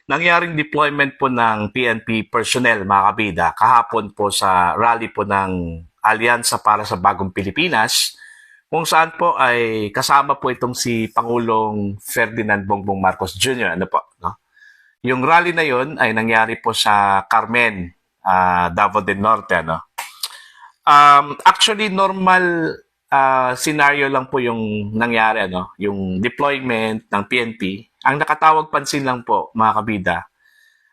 Nangyaring deployment po ng PNP personnel, mga kabida, kahapon po sa rally po ng Alyansa para sa Bagong Pilipinas, kung saan po ay kasama po itong si Pangulong Ferdinand Bongbong Marcos Jr. Ano po, no? Yung rally na yon ay nangyari po sa Carmen, Davao del Norte. Ano? Actually, normal scenario lang po yung nangyari, ano? Yung deployment ng PNP. Ang nakatawag pansin lang po, mga kabida,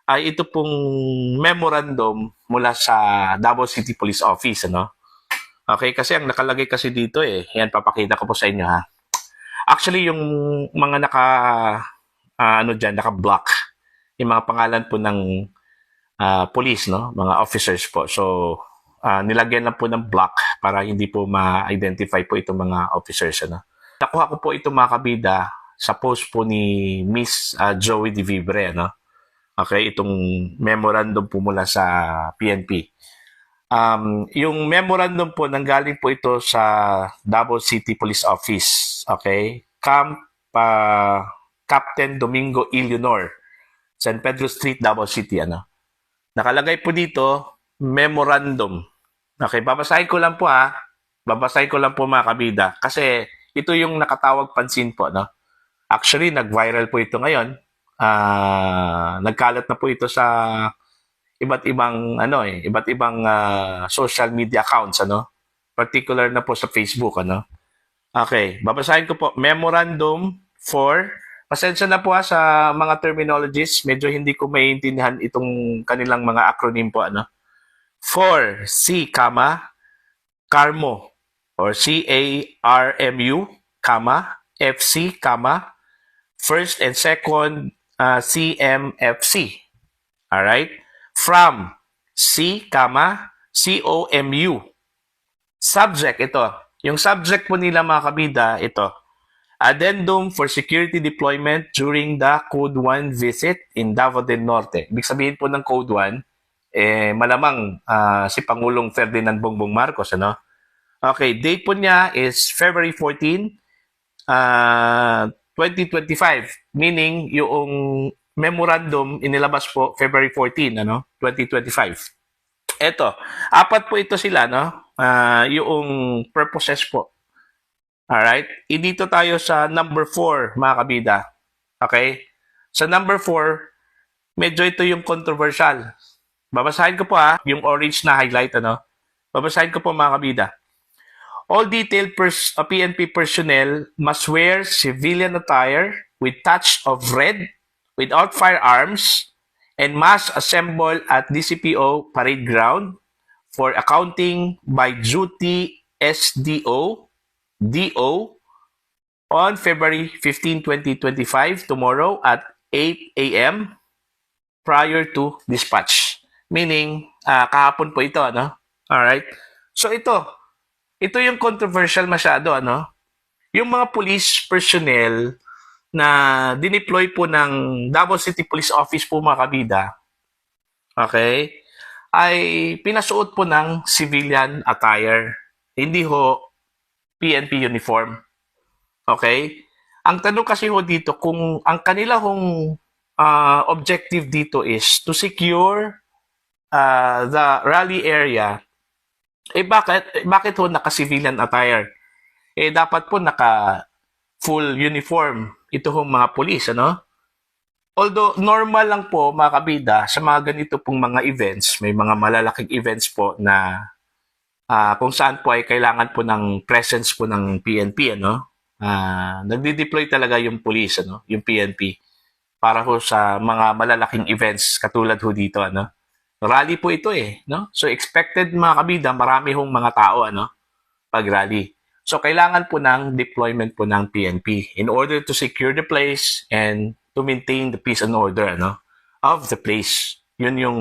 ay ito pong memorandum mula sa Davao City Police Office. Ano? Okay, kasi ang nakalagay kasi dito yan papakita ko po sa inyo ha. Actually, yung mga naka-block, yung mga pangalan po ng police, no? Mga officers po. So, nilagyan lang po ng block para hindi po ma-identify po itong mga officers. Ano? Nakuha ko po ito, mga kabida, sa post po ni Miss Joey De Vibre. Ano? Okay, itong memorandum po mula sa PNP. Yung memorandum po, nanggaling po ito sa Davao City Police Office. Okay? Camp Captain Domingo E. Leonor, San Pedro Street, Davao City. Ano? Nakalagay po dito, memorandum. Okay, babasahin ko lang po ha. Babasahin ko lang po, mga kabida. Kasi ito yung nakatawag pansin po. No? Actually, nag-viral po ito ngayon. Nagkalat na po ito sa iba't ibang social media accounts, ano? Particular na po sa Facebook, ano? Okay, babasahin ko po. Memorandum for, pasensya na po sa mga terminologies, medyo hindi ko maintindihan itong kanilang mga acronym po, ano? For C, CARMO or CARMU, FC, first and second CMFC. Alright? From C, COMU. Subject, ito. Yung subject po nila, mga kabida, ito. Addendum for security deployment during the Code 1 visit in Davao del Norte. Ibig sabihin po ng Code 1, malamang si Pangulong Ferdinand Bongbong Marcos, ano? Okay, date po niya is February 14, 2025. Meaning, yung memorandum inilabas po February 14, 2025. Ito, apat po ito sila, no? Yung purposes po. Alright? Dito tayo sa number 4, mga kabida. Okay? Sa number 4, medyo ito yung controversial. Babasahin ko po yung orange na highlight, ano? Babasahin ko po, mga kabida. All detailed PNP personnel must wear civilian attire with touch of red, without firearms, and must assemble at DCPO parade ground for accounting by duty SDO, DO, on February 15, 2025, tomorrow at 8 a.m. prior to dispatch. Meaning, kahapon po ito, ano? Alright? So ito yung controversial masyado, ano? Yung mga police personnel na dineploy po ng Davao City Police Office po, mga kabida, okay, ay pinasuot po ng civilian attire. Hindi ho PNP uniform. Okay? Ang tanong kasi ho dito, kung ang kanila hong objective dito is to secure the rally area, bakit ho naka-civilian attire? Dapat po naka full uniform ito hong mga police, ano? Although normal lang po, mga kabida, sa mga ganito pong mga events, may mga malalaking events po na kung saan po ay kailangan po ng presence po ng PNP, ano? Nagdi-deploy talaga yung police, ano? Yung PNP para ho sa mga malalaking events katulad ho dito, ano? Rally po ito no? So expected, mga kabida, marami hong mga tao, ano? Pag rally. So kailangan po ng deployment po ng PNP in order to secure the place and to maintain the peace and order, ano, of the place. Yun yung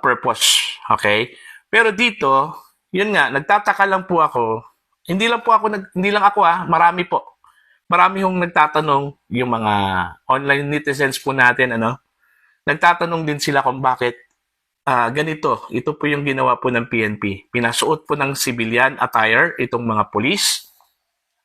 purpose, okay? Pero dito, yun nga, nagtataka lang po ako. Hindi lang ako marami po. Marami hong nagtatanong, yung mga online netizens po natin, ano, nagtatanong din sila kung bakit ganito. Ito po yung ginawa po ng PNP. Pinasuot po ng civilian attire itong mga police.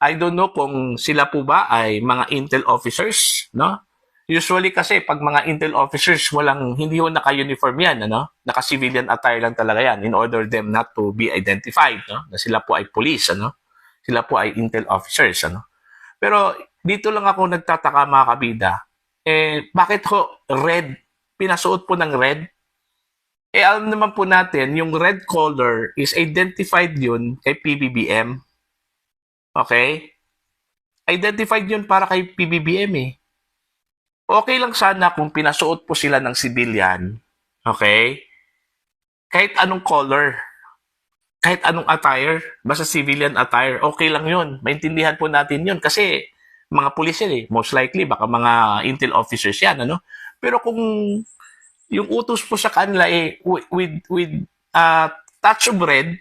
I don't know kung sila po ba ay mga intel officers, no? Usually kasi pag mga intel officers, hindi ho naka-uniform yan, ano? Naka-civilian attire lang talaga yan in order them not to be identified, no? Na sila po ay police, ano? Sila po ay intel officers, ano? Pero dito lang ako nagtataka mga kabida, bakit ho red? Pinasuot po ng red? Alam naman po natin, yung red color is identified yun kay PBBM. Okay? Identified yun para kay PBBM eh. Okay lang sana kung pinasuot po sila ng civilian. Okay? Kahit anong color. Kahit anong attire. Basta civilian attire. Okay lang yun. Maintindihan po natin yun. Kasi mga pulis yan eh. Most likely, baka mga intel officers yan. Ano? Pero kung yung utos po sa kanila with touch of red,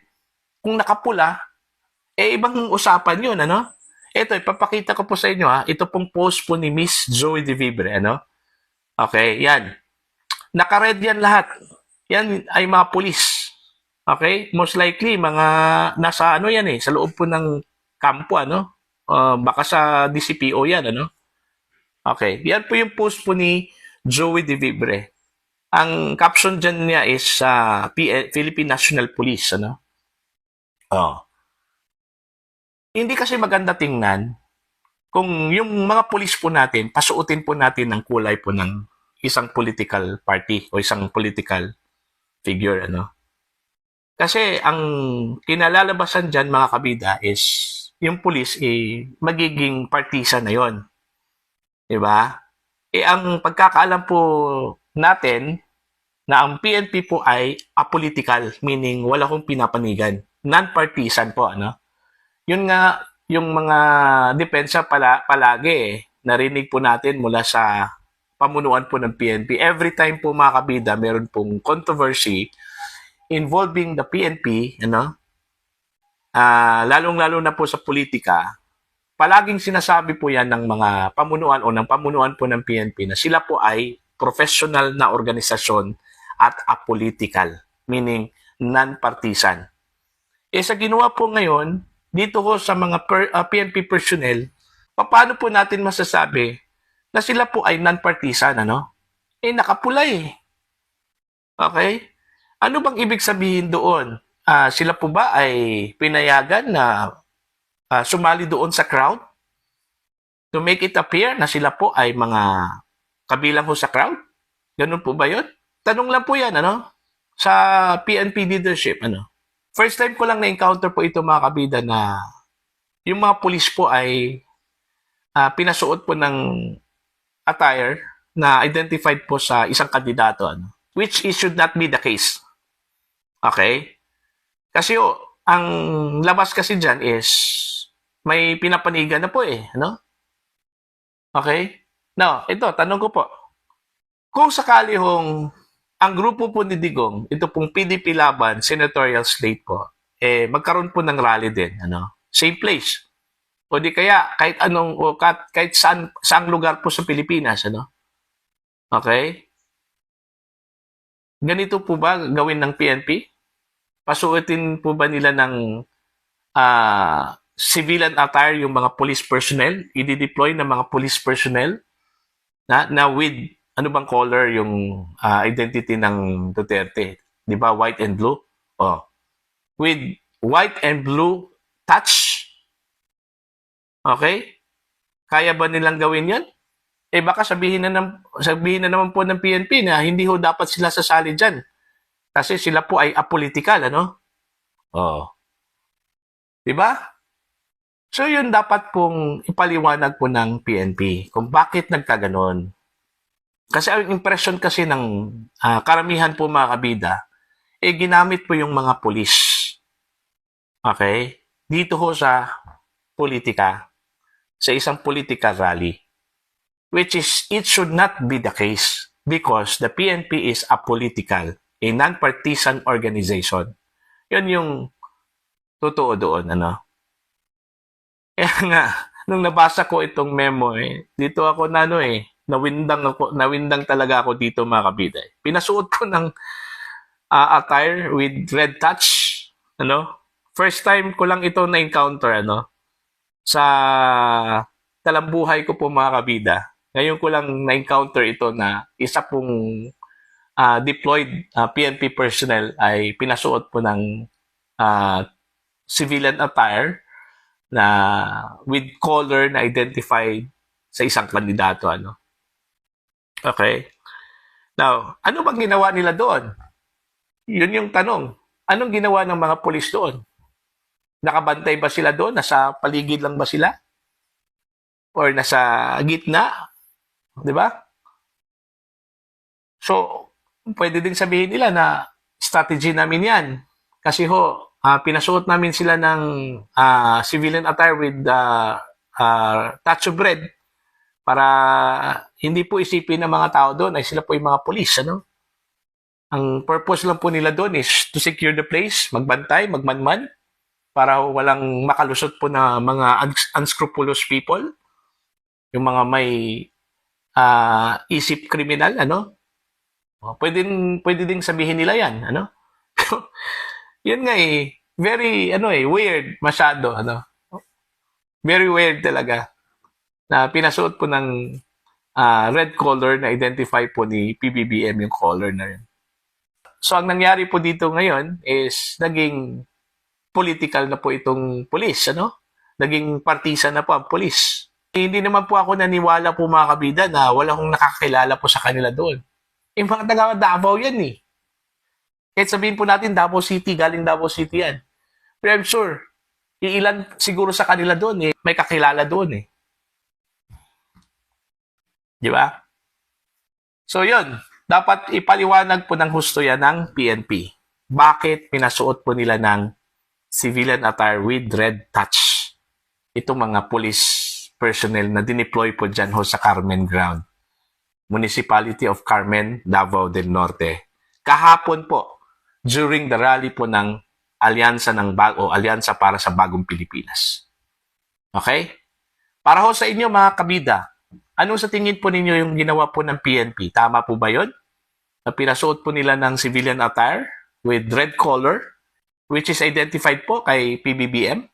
kung nakapula, ibang usapan yun, ano? Ito, ipapakita ko po sa inyo, ha. Ito pong post po ni Miss Zoe De Vibre, ano? Okay, yan. Naka-red yan lahat. Yan ay mga pulis. Okay? Most likely, mga nasa ano yan eh, sa loob po ng kampo, ano? Baka sa DCPO yan, ano? Okay. Yan po yung post po ni Zoe De Vibre. Ang caption dyan niya is Philippine National Police, ano? Oh. Hindi kasi maganda tingnan kung yung mga pulis po natin, pasuotin po natin ng kulay po ng isang political party o isang political figure, ano? Kasi ang kinalalabasan dyan, mga kabida, is yung pulis, magiging partisan na yon, di ba? Ang pagkakaalam po natin na ang PNP po ay apolitical, meaning wala kong pinapanigan. Non-partisan po, ano? Yun nga, yung mga depensa palagi narinig po natin mula sa pamunuan po ng PNP. Every time po mga kabida, meron pong controversy involving the PNP, ano? Lalong-lalo na po sa politika, palaging sinasabi po yan ng mga pamunuan o ng pamunuan po ng PNP na sila po ay professional na organisasyon at apolitical, meaning non-partisan. Sa ginawa po ngayon, dito ko sa mga PNP personnel, paano po natin masasabi na sila po ay non-partisan, ano? Nakapula eh. Okay? Ano bang ibig sabihin doon? Sila po ba ay pinayagan na sumali doon sa crowd? To make it appear na sila po ay mga kabilang ho sa crowd? Ganun po ba yun? Tanong lang po yan, ano? Sa PNP leadership, ano? First time ko lang na-encounter po ito mga kabida na yung mga pulis po ay pinasuot po ng attire na identified po sa isang kandidato, ano? Which it should not be the case. Okay? Kasi ang labas kasi dyan is may pinapanigan na po eh, ano? Okay? Now, ito, tanong ko po. Kung sakali hong ang grupo po ni Digong, ito pong PDP Laban, senatorial slate po, magkaroon po ng rally din, ano? Same place. O di kaya, kahit anong, o kahit saang lugar po sa Pilipinas, ano? Okay? Ganito po ba gawin ng PNP? Pasuotin po ba nila ng civilian attire yung mga police personnel? I-deploy ng mga police personnel na with ano bang color yung identity ng Duterte? Di ba? White and blue? Oh. With white and blue touch? Okay? Kaya ba nilang gawin yan? Baka sabihin na naman po ng PNP na hindi ho dapat sila sasali dyan. Kasi sila po ay apolitical, ano? Oh. Di ba? So yun dapat pong ipaliwanag po ng PNP kung bakit nagkaganon. Kasi ang impression kasi ng karamihan po mga kabida, ginamit po yung mga pulis. Okay? Dito ho sa politika, sa isang political rally. Which is, it should not be the case because the PNP is apolitical, a non-partisan organization. Yun yung totoo doon, ano? Kaya nga, nung nabasa ko itong memo, dito ako nawindang talaga ako dito mga kabida. Pinasuot ko ng attire with red touch, ano? First time ko lang ito na-encounter, ano? Sa talambuhay ko po mga kabida. Ngayon ko lang na-encounter ito na isa pong deployed PNP personnel ay pinasuot po ng ah, civilian attire na with color na identified sa isang kandidato. Ano? Okay. Now, ano bang ginawa nila doon? Yun yung tanong. Anong ginawa ng mga pulis doon? Nakabantay ba sila doon? Nasa paligid lang ba sila? Or nasa gitna? Di ba? So, pwede din sabihin nila na strategy namin yan. Kasi pinasuot namin sila ng civilian attire with touch of red para hindi po isipin ng mga tao doon ay sila po yung mga pulis. Ano? Ang purpose lang po nila doon is to secure the place, magbantay, magmanman, para walang makalusot po na mga unscrupulous people, yung mga may isip kriminal, ano? Pwede ding sabihin nila yan, ano? Yun nga very, weird masyado, ano? Very weird talaga na pinasuot po ng red color na identify po ni PBBM yung color na yun. So, ang nangyari po dito ngayon is naging political na po itong pulis, ano? Naging partisan na po ang pulis. Hindi naman po ako naniwala po mga kabida na wala akong nakakilala po sa kanila doon. Yung mga taga Davao yan eh. Kahit sabihin po natin Davao City, galing Davao City yan. Pero I'm sure, iilan siguro sa kanila doon eh, may kakilala doon eh. Di ba? So yun, dapat ipaliwanag po ng husto yan ng PNP. Bakit pinasuot po nila ng civilian attire with red touch itong mga police personnel na dineploy po dyan sa Carmen Ground, Municipality of Carmen, Davao del Norte. Kahapon po, during the rally po ng Alyansa para sa Bagong Pilipinas. Okay? Para sa inyo mga kabida, anong sa tingin po ninyo yung ginawa po ng PNP? Tama po ba yun? Na pinasuot po nila ng civilian attire with red color, which is identified po kay PBBM?